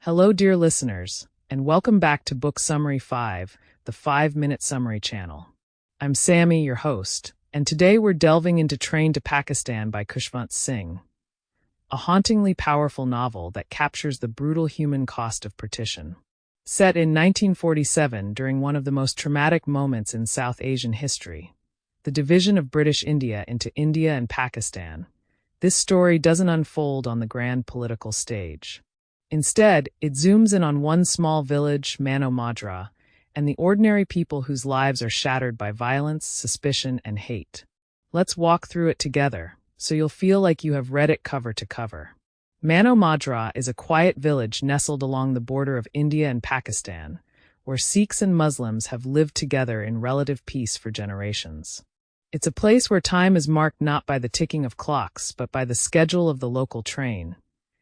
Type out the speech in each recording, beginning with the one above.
Hello, dear listeners, and welcome back to Book Summary 5, the 5-Minute Summary channel. I'm Sammy, your host, and today we're delving into Train to Pakistan by Khushwant Singh, a hauntingly powerful novel that captures the brutal human cost of partition. Set in 1947 during one of the most traumatic moments in South Asian history, the division of British India into India and Pakistan, this story doesn't unfold on the grand political stage. Instead, it zooms in on one small village, Mano Majra, and the ordinary people whose lives are shattered by violence, suspicion, and hate. Let's walk through it together, so you'll feel like you have read it cover to cover. Mano Majra is a quiet village nestled along the border of India and Pakistan, where Sikhs and Muslims have lived together in relative peace for generations. It's a place where time is marked not by the ticking of clocks, but by the schedule of the local train,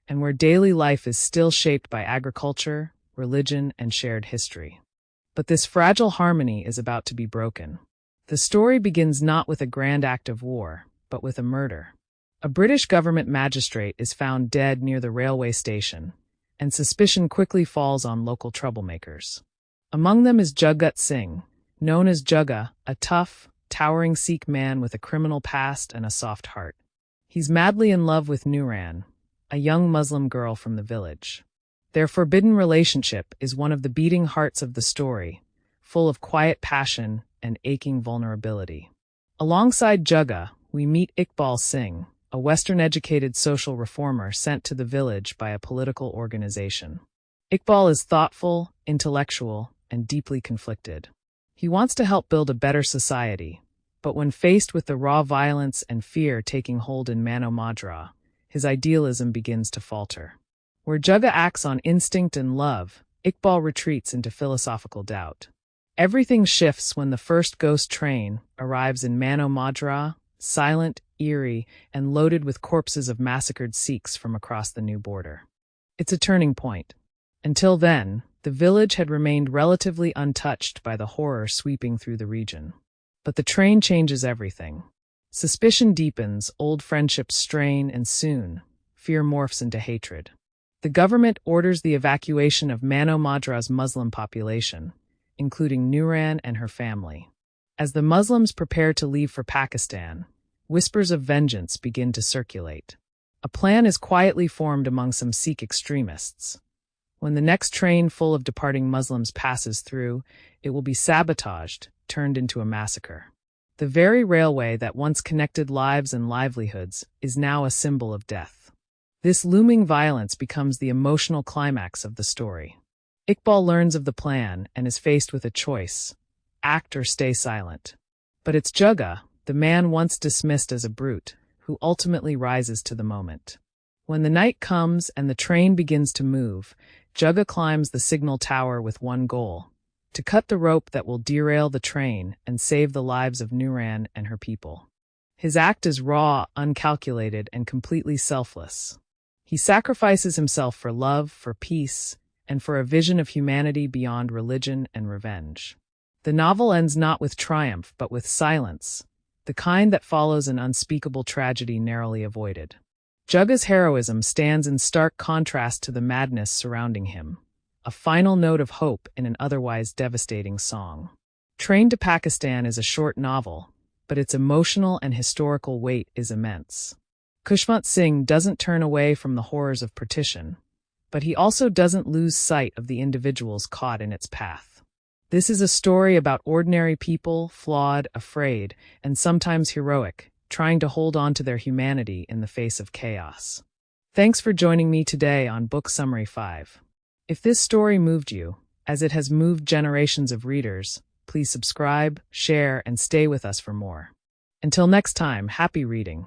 and where daily life is still shaped by agriculture, religion, and shared history. But this fragile harmony is about to be broken. The story begins not with a grand act of war, but with a murder. A British government magistrate is found dead near the railway station, and suspicion quickly falls on local troublemakers. Among them is Juggut Singh, known as Jugga, a tough, towering Sikh man with a criminal past and a soft heart. He's madly in love with Nooran, a young Muslim girl from the village. Their forbidden relationship is one of the beating hearts of the story, full of quiet passion and aching vulnerability. Alongside Jugga, we meet Iqbal Singh, a Western-educated social reformer sent to the village by a political organization. Iqbal is thoughtful, intellectual, and deeply conflicted. He wants to help build a better society, but when faced with the raw violence and fear taking hold in Mano Majra, his idealism begins to falter. Where Jugga acts on instinct and love, Iqbal retreats into philosophical doubt. Everything shifts when the first ghost train arrives in Mano Majra, silent, eerie, and loaded with corpses of massacred Sikhs from across the new border. It's a turning point. Until then, the village had remained relatively untouched by the horror sweeping through the region. But the train changes everything. Suspicion deepens, old friendships strain, and soon, fear morphs into hatred. The government orders the evacuation of Mano Majra's Muslim population, including Nooran and her family. As the Muslims prepare to leave for Pakistan, whispers of vengeance begin to circulate. A plan is quietly formed among some Sikh extremists. When the next train full of departing Muslims passes through, it will be sabotaged, turned into a massacre. The very railway that once connected lives and livelihoods is now a symbol of death. This looming violence becomes the emotional climax of the story. Iqbal learns of the plan and is faced with a choice: act or stay silent. But it's Jugga, the man once dismissed as a brute, who ultimately rises to the moment. When the night comes and the train begins to move, Jugga climbs the signal tower with one goal: to cut the rope that will derail the train and save the lives of Nooran and her people. His act is raw, uncalculated, and completely selfless. He sacrifices himself for love, for peace, and for a vision of humanity beyond religion and revenge. The novel ends not with triumph, but with silence, the kind that follows an unspeakable tragedy narrowly avoided. Jugga's heroism stands in stark contrast to the madness surrounding him, a final note of hope in an otherwise devastating song. Train to Pakistan is a short novel, but its emotional and historical weight is immense. Khushwant Singh doesn't turn away from the horrors of partition, but he also doesn't lose sight of the individuals caught in its path. This is a story about ordinary people, flawed, afraid, and sometimes heroic, trying to hold on to their humanity in the face of chaos. Thanks for joining me today on Book Summary 5. If this story moved you, as it has moved generations of readers, please subscribe, share, and stay with us for more. Until next time, happy reading.